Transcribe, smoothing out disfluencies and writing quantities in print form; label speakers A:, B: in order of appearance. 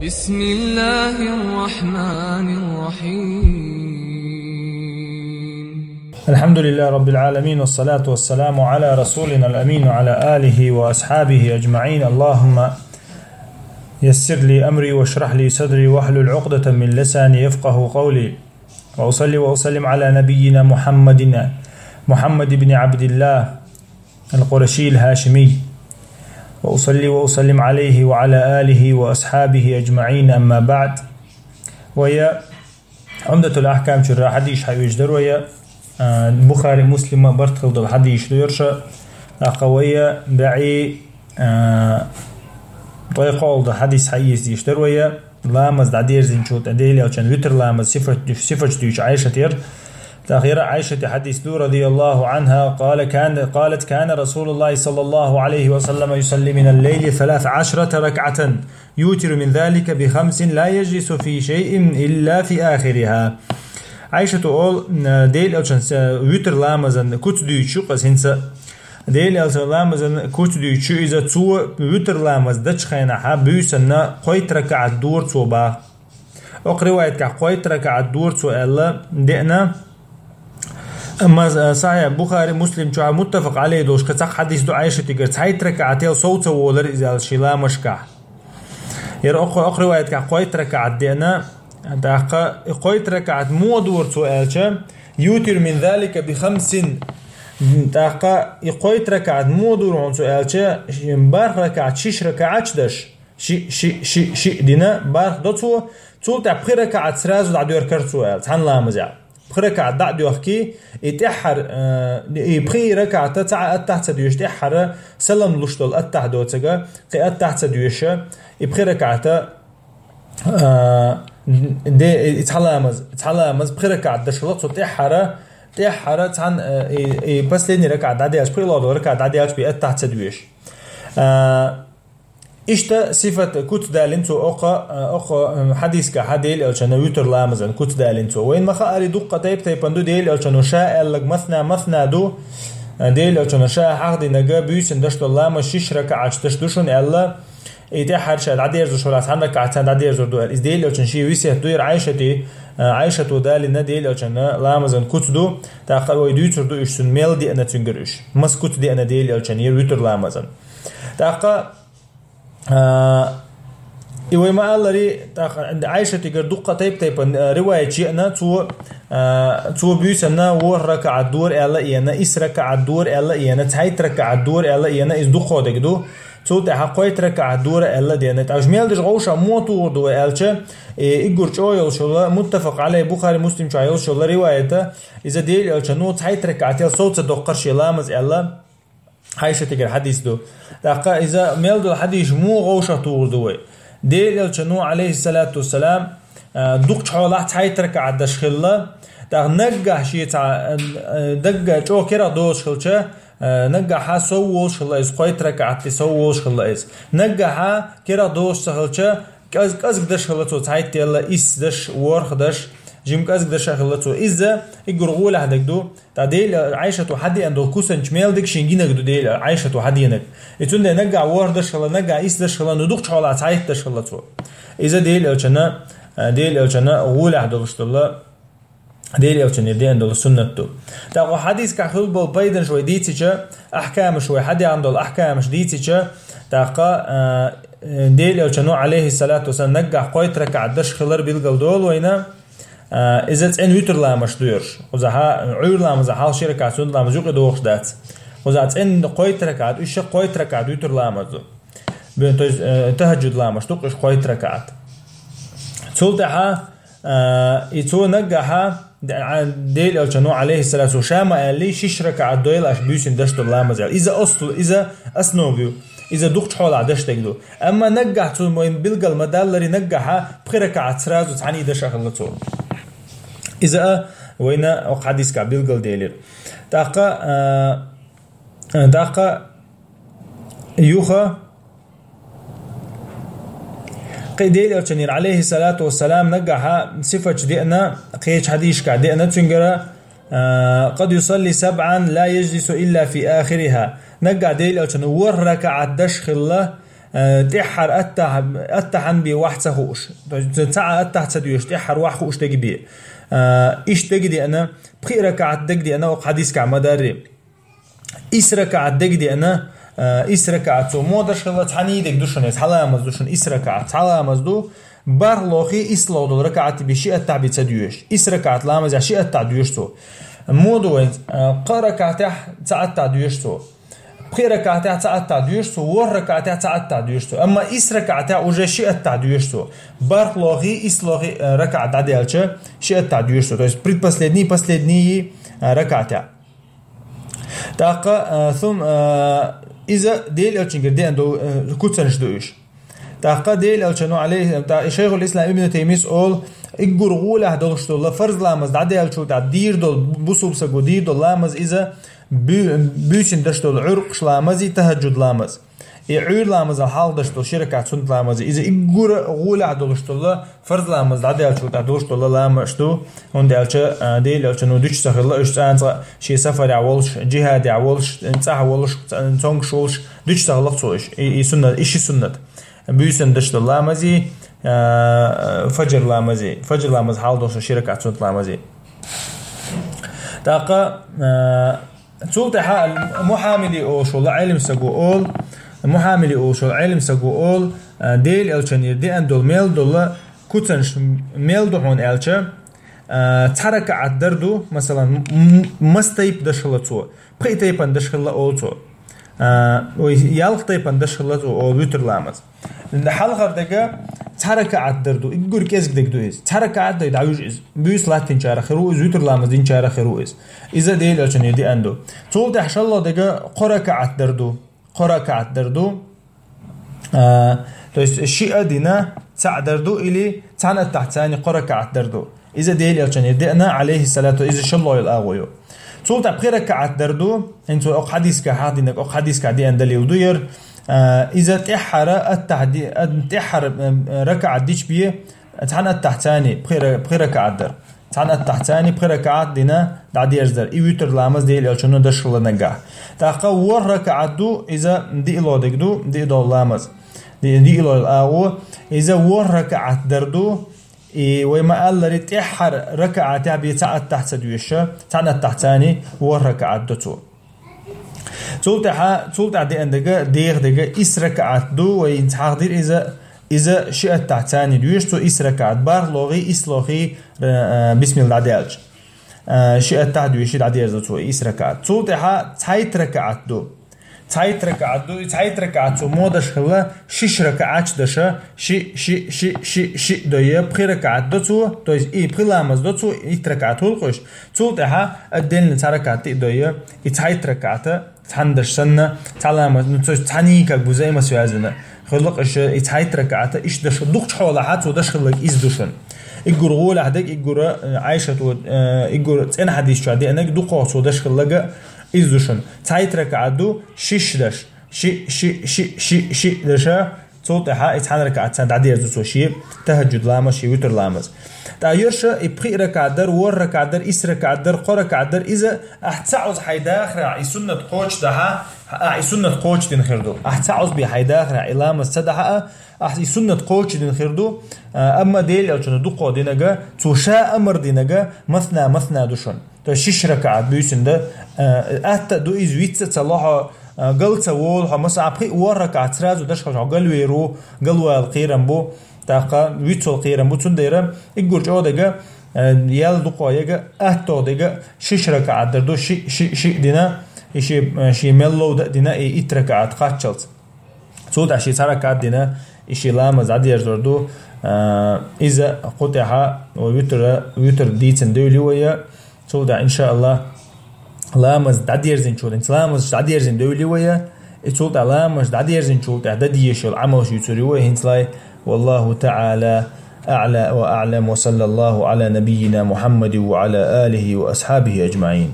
A: بسم الله الرحمن الرحيم.
B: الحمد لله رب العالمين، والصلاة والسلام على رسولنا الأمين وعلى آله وأصحابه أجمعين. اللهم يسر لي أمري واشرح لي صدري واحلل عقدة من لساني يفقه قولي، وأصلي وأسلم على نبينا محمد بن عبد الله القرشي الهاشمي، وأصلي وأسلم عليه وعلى آله وأصحابه أجمعين. أما بعد، ويا عمدة الأحكام شرح حديث حيوجدر ويا بخاري مسلم برتخلد الحديث ليرشا قوية بعي طيقول حديث حيث يشتر ويا لامز دعير زنشوت أديلي أو كان وتر لامز صفر تيش عائشة تير تأخير عائشة حديث رضي الله عنها قالت كان رسول الله صلى الله عليه وسلم يصلي من الليل 13 ركعة يوتر من ذلك ب5 لا يجلس في شيء إلا في آخرها. عائشة تقول ديل ألشان وتر لامزن كت ديشو قسنسا ديل ألشان لامزن كت ديشو إذا تو وتر لامز دش خينها بيسنا قويت ركعة دور توبا أقرأ رواية قويت ركعة دور تو ألا دينا. أما صحيح بخاري مسلم شو متفق عليه دوش كتاق حديث دو عائشة تقول هاي ركعتين صوت وولر إذا الشلا مشكع ير أقرأ رواية قويت ركعة دينا داقة قويت ركعة مو دور سؤالش يوتر من ذلك ب5 داقة قويت ركعة مو دور عن سؤالش بار ركعة 6 ركعات دش شي دينا بار دوتو تو تبقي ركعة سراز ودعدو يركر سؤال تحن لا مزع بركعة دعدو أحكي يتأحر يبقي ركعة تاع التحت ديوش تأحر سلم لشتل التحت دوتجا قي التحت ديوش يبقي ركعة دي يتحلمز بقي ركعة دشلت وتأحر تحن بس لين ركعة دعدياش بقي لا دو ركعة دعدياش بالتحت ديوش إشتا صفة كت دالنتو أقا حديث كحديل ألشان ويتر لامزن كت دالنتو وين ما خاري دقة تيبندو ديل ألشان شاء لك مثنى دو ديل ألشان شاء حق دي نجا بيسن دشت الله ما 6 ركعات دشتوشون ألا يتحر شاد عدير زو شولات عن ركعتين عدير زو دو إز ديل ألشان شي ويسه دوير عائشة دالنا ديل ألشان لامزن كت دو تاقل ويدويتر دو إشتن ميل دي أنا تنجرش مس كت دي أنا ديل ألشان يرويتر لامزن تاقل إيوه ما الله ري عائشة تقول دقة تيب رواية شيئنا تو بيسنا ور ركعة دور ألا إينا إس ركعة دور ألا إينا تحيت ركعة دور ألا إينا إس دقة دقدو تو تحقيت ركعة دور ألا دينا تأجميل دش غوشة موتور دو ألشة إيجور شويل شولا متفق عليه بخاري مسلم شويل شولا روايته إذا ديل ألشة نو تحيت ركعتين صوت دقر شلامز ألا عائشة تقول حديث دو دقا إذا ميلدو الحديث مو غوشة طور دوي ديل الشنو عليه الصلاة والسلام دوق حولا تحيت ركعة دشخلة دق نجح شيء دق جو كرا دوش خلشة نجح سووش خلا إز قيت ركعة سووش خلا إز نجح كرا دوش خلشة كأز دش خلته تحيت يلا إس دش ورخ دش جيم كأز دش خلته إذا يجرغول هدك دو تعديل عائشة وحدي عنده كوسن شمال دك شينجينا جدو ديل عائشة وحدينك يتون ده نجع ور دش خلا نجع إس دش خلا ندوق شغلة تعيت دش خلا تو إذا ديل أو كنا غول هذا الله ديل أو كنا دي عنده السنة تو تاخو حديث كحول بالبيدن شوي ديتشة أحكام شوي حدي عنده الأحكام مش ديتشة تاقا ديل أو كنا عليه الصلاة والسلام نجع قويت ركع دش خلر بيلقل دول وينا إذا تين ويتر لا مشدورش وزها عير لا مزحال شركة سند لا مزوق دوخش دات وزها تين قويت ركعات إيش قويت ركعات ويتر لا مزو بنتوز تهجد لا مشتوق إيش قويت ركعات تولتها يتو نجحها ديل أو كانوا عليه السلام وشام قال لي 6 ركعات دويل أش بيوسن دشتو لا مزال إذا أسنوبيو إذا دقت حول عدش تجدو أما نجح تو مين بلقى المدلري نجحها بركعات سراز وتعني دش أخلته إذا وينا حديث كبيلقى ديلر داقة يوخا قيديل أرشنير عليه الصلاة والسلام نجحها صفة دينا قيش حديث كدينا تنجرا قد يصلي 7 لا يجلس إلا في آخرها نجع ديل أرشن ور ركعة دش خلا تحر أتحن بواحد سهوش تسعة أتحت سديوش تحر واحد خوش تجي بيه إيش تجدي أنا بخير ركعة تجدي أنا وحديث كعمداري إيش ركعة تجدي أنا إيش ركعة تو مودش خلاص حنيدك دوشن يسحلا مزدوشن إيش ركعة حلا مزدو بارلوخي إسلو دول ركعة بشيء التعبيد سديوش إيش ركعة لامز عشيء التعديوش تو مودوين قركعة ساعة تعديوش تو بخير ركعة ساعة تعديوش تو وركعة ساعة تعديوش تو أما إيش ركعة وجه شيء التعديوش تو بارلوخي إسلوخي ركعة تعديالش شيء التعديوش تو تو بريد بسلدني ركعة تاقا ثم إذا ديل ألشنجر دي عنده كتسنش دويش تاقا ديل ألشنو عليه شيخ الإسلام ابن تيمية قول إجر غوله دولش الله فرض لامز دعدي ألشو تعدير دول بوسوب سجودي دول لامز إذا بيشن دشتول عرق شلامزي تهجد لامز يعير لامز الحال دشتول شركة سنت لامز إذا إجر غوله دولش الله فرض لامز دعدي ألشو تعدولش الله لامشتو هون ديالشة ديل ألشنو دش سخر الله إيش أنت شيء سفر يعولش جهاد يعولش إنت عولش إنتونك شولش دش سخر الله صوش سنة إيش سنة بيشن دشتول لامزي فجر لامز حال دوش شركة سنت لامزي تاقا تسولت حال محاملي أو شو علم سجول محاملي أو شو علم سجول ديل ألشنير دي أندول ميل دولا كتنش ميل دهون ألشة تحرك عدردو مثلا مستيب دشلتو بقيتيب دشلة أوتو ويالق تيب دشلتو أو بيتر لامز الحال غردقة تحرك عدردو يقول كيسك دكدويز تحرك عد يدعوج إز بيس لاتين شارع خروز بيتر لامز دين شارع خروز إذا ديل ألشنير دي أندو تقول تحش الله دقة قرك عدردو الشيء دينا تعدردو إلي تعنا تحتاني قرك عدردو إذا ديل ألشنير دي أنا عليه الصلاة إذا شلله يلقاويو تقول تبقيرك عدردو انتو أو حديث كحادينك أو حديث كعدي أندلي ودير إذا تحر ركعة ديش بيه تعنا التحتاني بخيرك عدر تعنا التحتاني بخيرك عدنا دعدي أجدر يوتر لامز دي الألشنو دشل نجاح تاقا ركعة دو إذا دي إلو دكدو دي إلو لامز دي إلو الأغو إذا ركعة دردو وما قال لي تحر ركعة تعبي تعد تحت دويشة تعنا التحتاني ركعة دتو تولت عدي عندك دقة إس ركعت دو وينتحضر إذا شئت تحتاني دويشتو إس ركعت بار لغي إس لغي بسم الله عديالج شئت تحت دويشت عديالجتو إس ركعت تولت تحيت ركعت دو تحيت ركعت مودش خلا شش ركعات دشة شي دوية بخي ركعت دتو تويز إيه بخي لامز دتو يتركعت هالقش تولت الدين تركعت دوية يتحيت ركعت تحندش سنة تعلم نتوش تحنيك بوزي ما سوازنا خلق إيش يتحيت ركعت إيش دش دقش حول حات ودش خلق إيش دوشن يجور غول عدك يجور عايشة يجور أنا حديث شو عدي أنا دقاس ودش خلق إيش دوشن تحيت ركعت دو شش دش شي دشة صوت يتحن ركعت سند عدي يزوج شيء تهجد لامز شيء وتر لامز تأيرش يبقي ركعدر وركعدر إس ركعدر قركعدر إذا أحتعوز حيداخر عيسنة قوش دها عيسنة قوش دين خردو أحتعوز بحيداخر علامة صدها عيسنة قوش دين خردو أما ديل أو شنو دقة دينجا توشاء أمر دينجا مثنى دوشن تشيش ركعت بيسن ده دو إزويت تصلح قلت وول همس عبقي وركعت راز ودش خش قلويرو قلوا القيرن بو تاقا ويتسو القيرن بو تنديرم يقول جو دقا يال دقا يقا أهتو دقا شش ركعت دردو شي دينا شي ملو دينا إيت ركعت قاتشلت سود عشي تركعت دينا إشي لامز عدي يردو إذا قطعها ويتر ديتن دولي ويا سود إن شاء الله لامز داديرزين شول انت لامز داديرزين دولي ويا اتولت لامز داديرزين شول داديش العمل شو يسوي وين لاي والله تعالى أعلى وأعلم وصلى الله على نبينا محمد وعلى آله وأصحابه أجمعين.